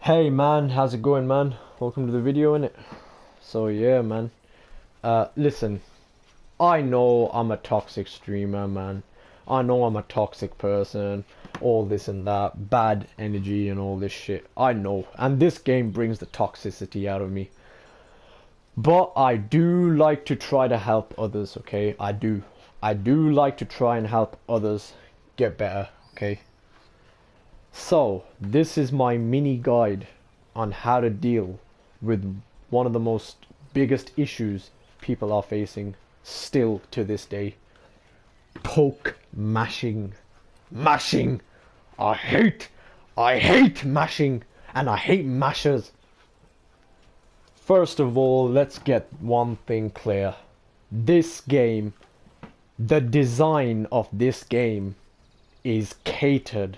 Hey man, how's it going, man? Welcome to the video, innit? So yeah, man. Listen, I know I'm a toxic streamer, man. I know I'm a toxic person, all this and that, bad energy and all this shit. I know, and this game brings the toxicity out of me. But I do like to try to help others, okay? I do. I do like to try and help others get better, okay? So, this is my mini guide on how to deal with one of the most biggest issues people are facing still to this day. Poke mashing. Mashing! I hate mashing, and I hate mashers. First of all, let's get one thing clear. This game, the design of this game is catered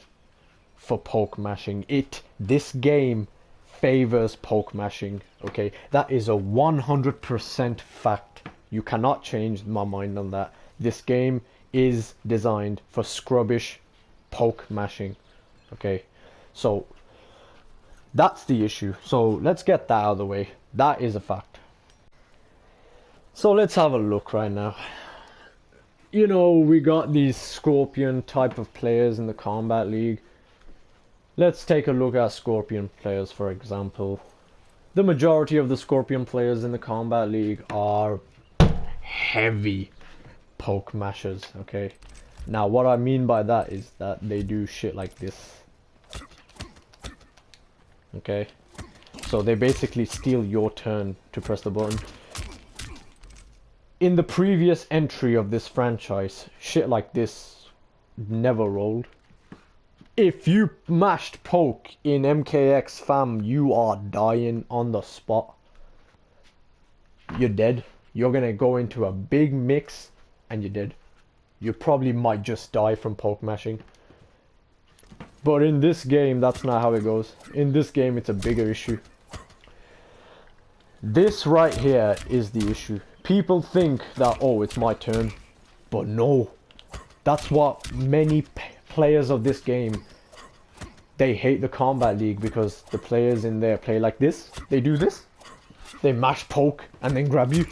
for poke mashing. This game favors poke mashing, okay? That is a 100% fact. You cannot change my mind on that. This game is designed for scrubbish poke mashing, okay? So that's the issue. So let's get that out of the way. That is a fact. So let's have a look right now. You know, we got these Scorpion type of players in the Kombat League. Let's take a look at Scorpion players, for example. The majority of the Scorpion players in the Kombat League are heavy poke mashers, okay? Now, what I mean by that is that they do shit like this. Okay? So they basically steal your turn to press the button. In the previous entry of this franchise, shit like this never rolled. If you mashed poke in MKX, fam, you are dying on the spot. You're dead. You're gonna go into a big mix and you're dead. You probably might just die from poke mashing. But in this game, that's not how it goes. In this game, it's a bigger issue. This right here is the issue. People think that, oh, it's my turn. But no. That's what many players of this game, they hate the Kombat League because the players in there play like this. They do this. They mash poke and then grab you.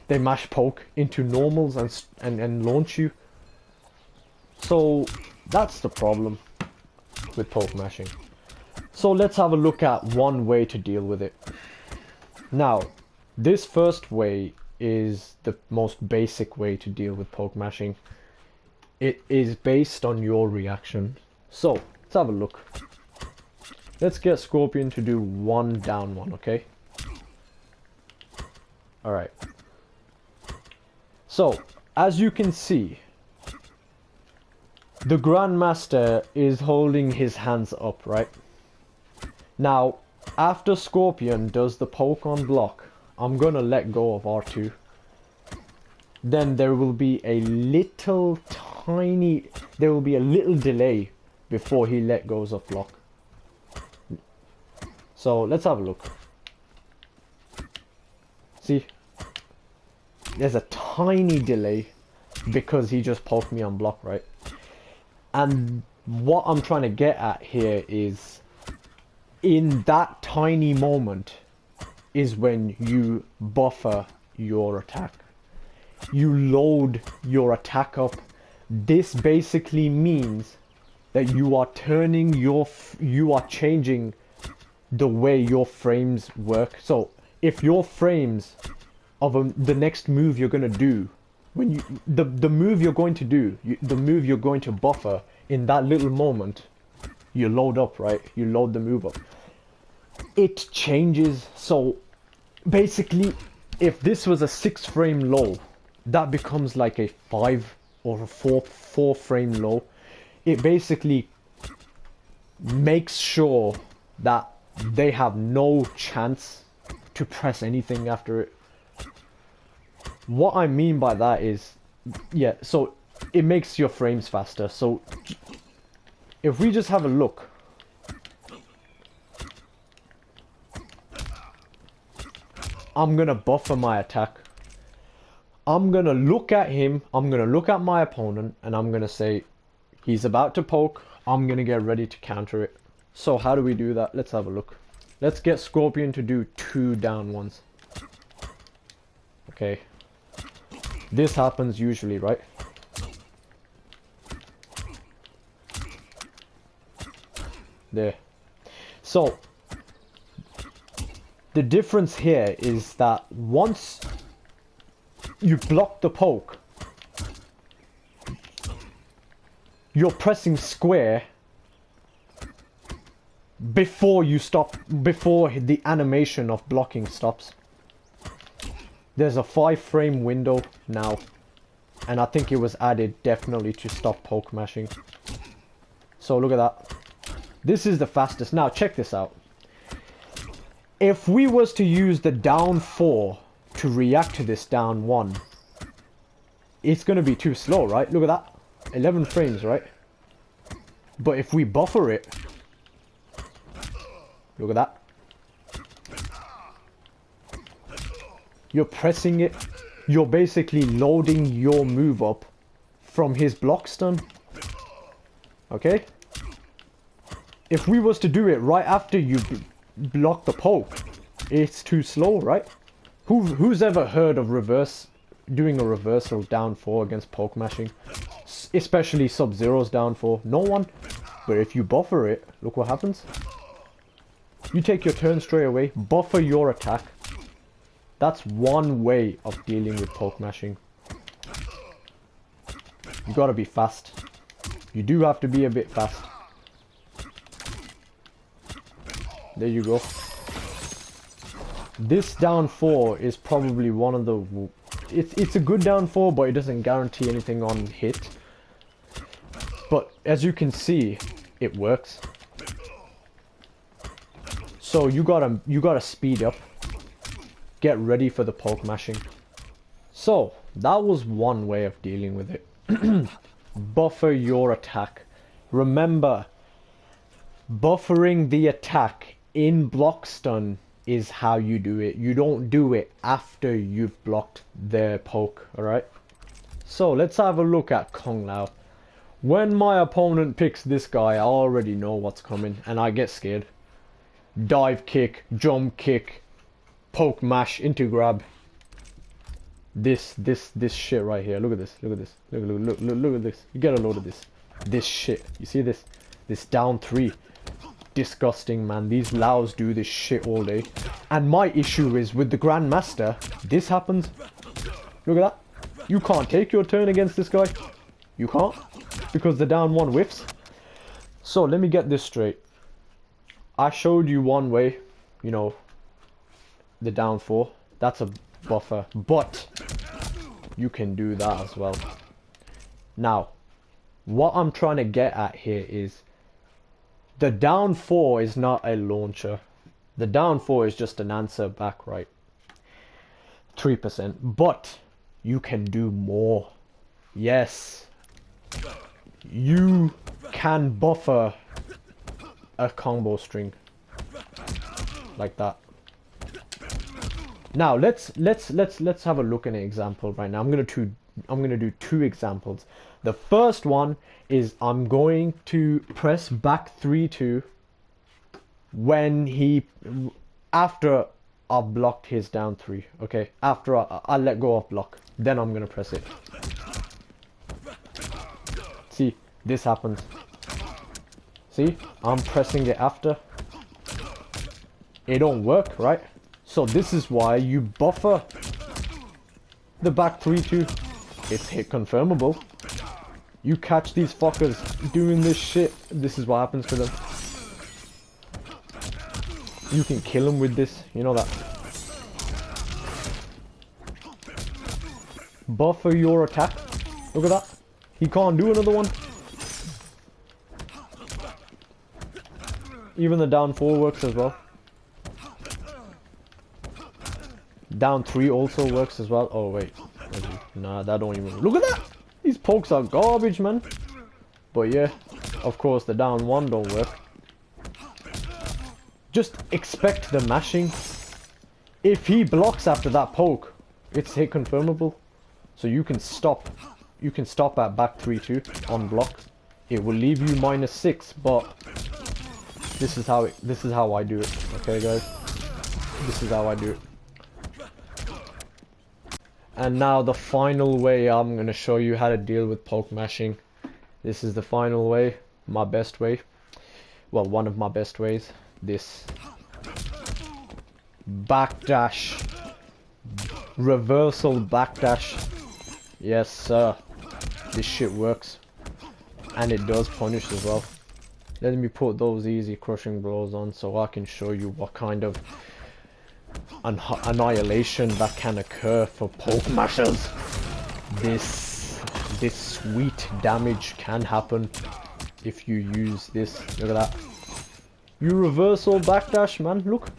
They mash poke into normals and launch you. So that's the problem with poke mashing. So let's have a look at one way to deal with it. Now, this first way is the most basic way to deal with poke mashing. It is based on your reaction. So, let's have a look. Let's get Scorpion to do one down one, okay? Alright. So, as you can see, the Grandmaster is holding his hands up, right? Now, after Scorpion does the poke on block, I'm gonna let go of R2. Then there will be a little delay before he let goes of block. So let's have a look. See? There's a tiny delay because he just poked me on block, right? And what I'm trying to get at here is, in that tiny moment is when you buffer your attack. You load your attack up. This basically means that you are changing the way your frames work. So if your frames of the next move you're gonna do, when the move you're going to do, the move you're going to buffer in that little moment, you load up, right? You load the move up. It changes. So basically, if this was a 6 frame low, that becomes like a 5 or a 4 frame low. It basically makes sure that they have no chance to press anything after it. What I mean by that is, yeah, so it makes your frames faster. So if we just have a look, I'm gonna buffer my attack. I'm gonna look at him, I'm gonna look at my opponent, and I'm gonna say, he's about to poke, I'm gonna get ready to counter it. So how do we do that? Let's have a look. Let's get Scorpion to do 2 down ones. Okay. This happens usually, right? There. So, the difference here is that once you block the poke, you're pressing square before you stop, before the animation of blocking stops. There's a 5-frame window now, and I think it was added definitely to stop poke mashing. So look at that. This is the fastest. Now check this out. If we was to use the down 4 to react to this down 1, it's going to be too slow, right? Look at that. 11 frames, right? But if we buffer it, look at that. You're pressing it. You're basically loading your move up from his block stun. Okay? If we was to do it right after you block the poke, it's too slow, right? Who's ever heard of doing a reversal down 4 against poke mashing? Especially Sub-Zero's down 4. No one. But if you buffer it, look what happens. You take your turn straight away, buffer your attack. That's one way of dealing with poke mashing. You gotta be fast. You do have to be a bit fast. There you go. This down 4 is probably one of the... It's a good down 4, but it doesn't guarantee anything on hit. But as you can see, it works. So you gotta speed up. Get ready for the poke mashing. So that was one way of dealing with it. Buffer your attack. Remember, buffering the attack in block stun is how you do it. You don't do it after you've blocked their poke, alright? So let's have a look at Kung Lao. When my opponent picks this guy, I already know what's coming and I get scared. Dive kick, jump kick, poke mash, into grab. This shit right here. Look at this. Look at this. Look at this. You get a load of this. This shit. You see this? This down 3. Disgusting, man. These Laos do this shit all day. And my issue is with the Grandmaster, this happens. Look at that. You can't take your turn against this guy. You can't. Because the down 1 whiffs. So let me get this straight. I showed you one way. You know, the down 4. That's a buffer. But you can do that as well. Now, what I'm trying to get at here is the down 4 is not a launcher. The down 4 is just an answer back, right? 3%. But you can do more. Yes. You can buffer a combo string. Like that. Now let's have a look at an example right now. I'm gonna do 2 examples. The first one is I'm going to press back 3-2 when after I've blocked his down 3. Okay, after I let go of block, then I'm gonna press it. See, this happens. See, I'm pressing it after. It don't work, right? So this is why you buffer the back 3-2. It's hit confirmable. You catch these fuckers doing this shit, this is what happens to them. You can kill them with this, you know that. Buffer your attack. Look at that. He can't do another one. Even the down 4 works as well. Down 3 also works as well. Oh wait. Nah, that don't even... Look at that! These pokes are garbage, man. But yeah, of course the down 1 don't work. Just expect the mashing. If he blocks after that poke, it's hit confirmable. So you can stop. You can stop at back 3-2 on block. It will leave you -6, but This is how I do it. Okay, guys. This is how I do it. And now the final way I'm gonna show you how to deal with poke mashing. This is the final way, my best way. Well, one of my best ways. This backdash, reversal backdash. Yes, sir. This shit works, and it does punish as well. Let me put those easy crushing blows on so I can show you what kind of annihilation that can occur for poke mashers. This sweet damage can happen if you use this. Look at that. You reversal backdash, man. Look.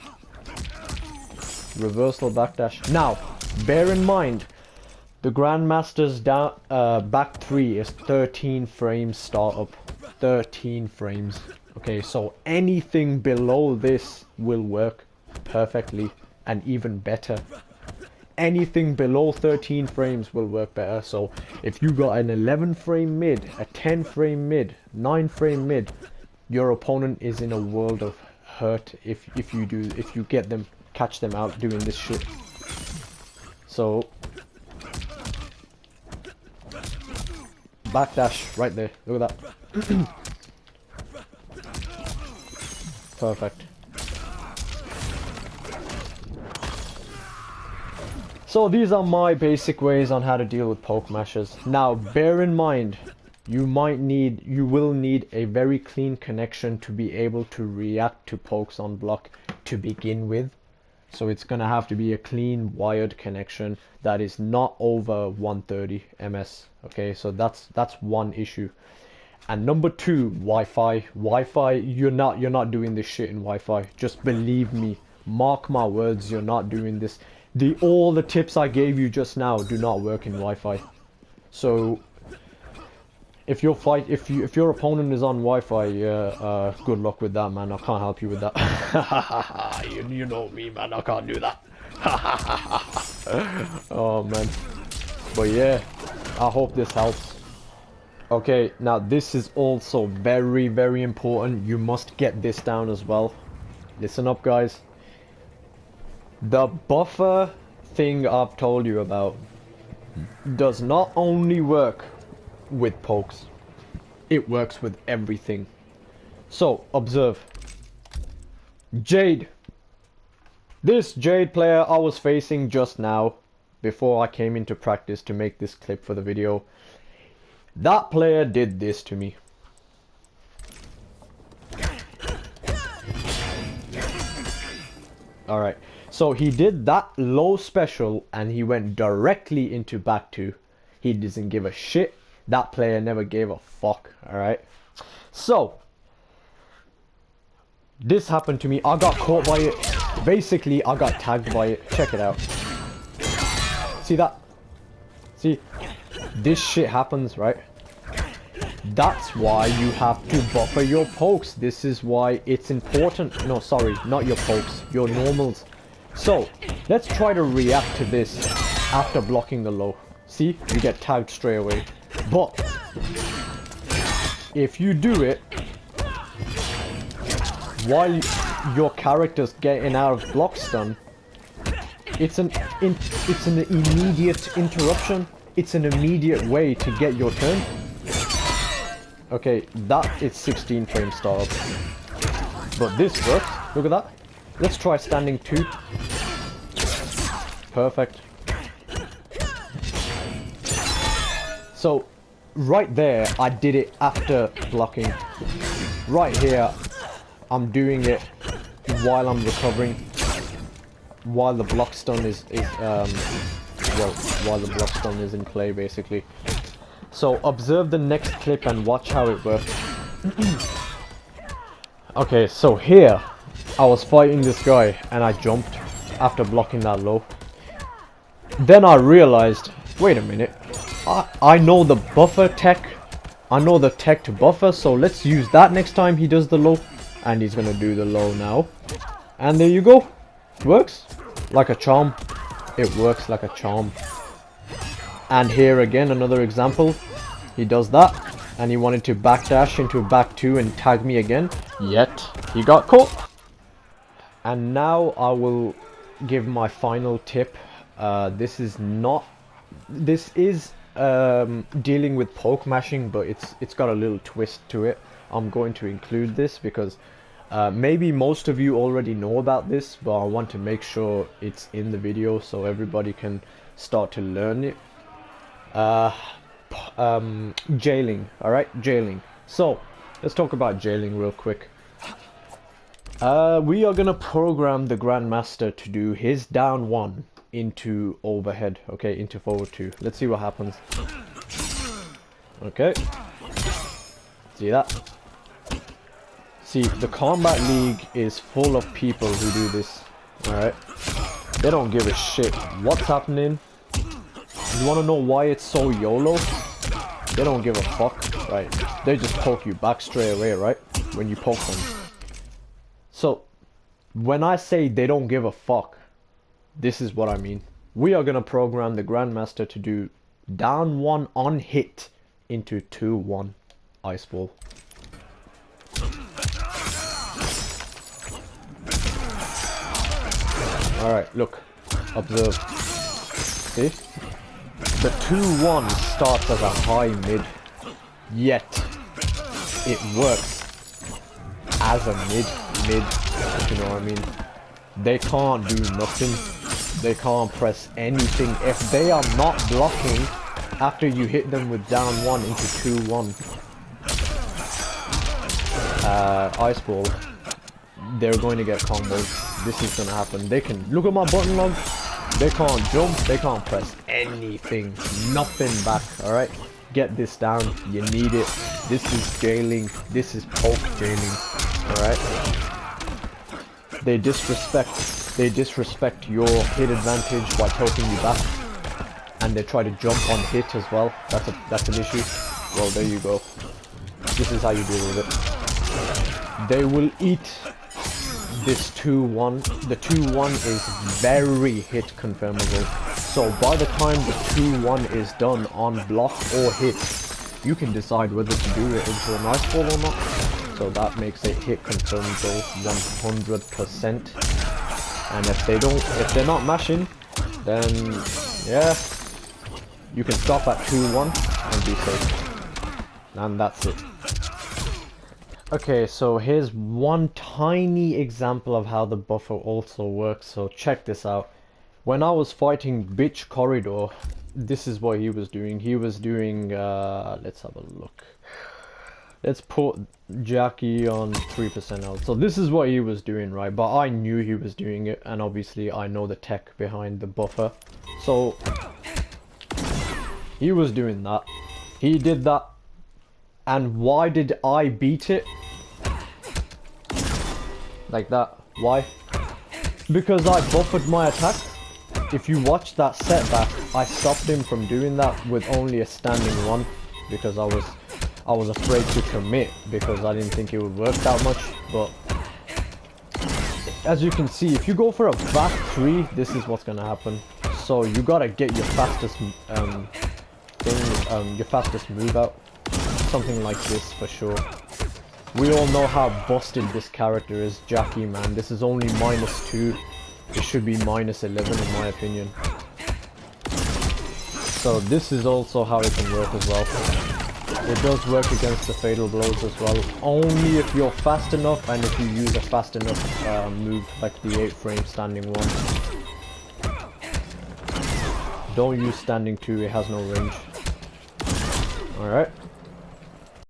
Reversal backdash. Now, bear in mind, the Grandmaster's back 3 is 13 frames startup. 13 frames. Okay, so anything below this will work perfectly and even better. Anything below 13 frames will work better. So if you got an 11 frame mid, a 10 frame mid, 9 frame mid, your opponent is in a world of hurt if you catch them out doing this shit. So backdash right there. Look at that. Perfect. So these are my basic ways on how to deal with poke mashers. Now bear in mind, you will need a very clean connection to be able to react to pokes on block to begin with. So it's gonna have to be a clean wired connection that is not over 130 ms. Okay, so that's one issue. And number 2, Wi-Fi. Wi-Fi, you're not doing this shit in Wi-Fi. Just believe me. Mark my words, you're not doing this. All the tips I gave you just now do not work in Wi-Fi. So if your opponent is on Wi-Fi, good luck with that, man. I can't help you with that. you know me, man. I can't do that. Oh man. But yeah, I hope this helps. Okay, now this is also very, very important. You must get this down as well. Listen up, guys. The buffer thing I've told you about does not only work with pokes, it works with everything. So observe. Jade. This Jade player I was facing just now before I came into practice to make this clip for the video. That player did this to me. Alright, so he did that low special and he went directly into back 2. He doesn't give a shit. That player never gave a fuck, alright? So, this happened to me. I got caught by it. Basically, I got tagged by it. Check it out. See that? See? This shit happens, right? That's why you have to buffer your pokes. This is why it's important. No, sorry, not your pokes, your normals. So, let's try to react to this after blocking the low. See, you get tagged straight away. But if you do it while your character's getting out of block stun, it's an immediate interruption. It's an immediate way to get your turn. Okay, that is 16 frame startup. But this works. Look at that. Let's try standing 2. Perfect. So, right there, I did it after blocking. Right here, I'm doing it while I'm recovering. While the block stun while the block stun is in play, basically. So observe the next clip and watch how it works. Okay, so here I was fighting this guy and I jumped after blocking that low. Then I realized, wait a minute, I know the buffer tech. I know the tech to buffer, so let's use that next time he does the low. And he's gonna do the low now. And there you go. Works like a charm. It works like a charm. And here again, another example. He does that. and he wanted to backdash into back 2 and tag me again, yet he got caught. And now I will give my final tip. This is dealing with poke mashing, but it's got a little twist to it. I'm going to include this because maybe most of you already know about this, but I want to make sure it's in the video so everybody can start to learn it. Jailing, alright? Jailing. So, let's talk about jailing real quick. We are gonna program the Grandmaster to do his down 1 into overhead, okay, into forward 2. Let's see what happens. Okay. See that? See, the Kombat League is full of people who do this, alright? They don't give a shit what's happening. You wanna know why it's so YOLO? They don't give a fuck, right? They just poke you back straight away, right? When you poke them. So, when I say they don't give a fuck, this is what I mean. We are gonna program the Grandmaster to do down 1 on hit into 2-1 ice ball. Alright, look. Observe. See? The 2-1 starts as a high mid, yet it works as a mid, if you know what I mean. They can't do nothing. They can't press anything. If they are not blocking after you hit them with down 1 into 2-1 ice ball, they're going to get combos. This is gonna happen. They can look at my button log. They can't jump. They can't press anything. Nothing back. All right. Get this down. You need it. This is jailing. This is poke jailing. All right. They disrespect your hit advantage by poking you back, and they try to jump on hit as well. That's an issue. Well, there you go. This is how you deal with it. They will eat this 2-1. The 2-1 is very hit confirmable. So by the time the 2-1 is done on block or hit, you can decide whether to do it into an ice ball or not. So that makes it hit confirmable 100%. And if they're not mashing, then yeah, you can stop at 2-1 and be safe. And that's it. Okay, so here's one tiny example of how the buffer also works. So check this out. When I was fighting Bitch Corridor, this is what he was doing. He was doing, let's have a look. Let's put Jackie on 3% out. So this is what he was doing, right? But I knew he was doing it, and obviously I know the tech behind the buffer. So he was doing that. He did that. And why did I beat it? Like that. Why? Because I buffered my attack. If you watch that setback, I stopped him from doing that with only a standing 1. Because I was afraid to commit, because I didn't think it would work that much. But as you can see, if you go for a back 3, this is what's gonna happen. So you gotta get your fastest your fastest move out. Something like this for sure. We all know how busted this character is, Jackie, man. This is only -2. It should be -11 in my opinion. So this is also how it can work as well. It does work against the fatal blows as well. Only if you're fast enough and if you use a fast enough move like the 8-frame standing 1. Don't use standing 2, it has no range. Alright.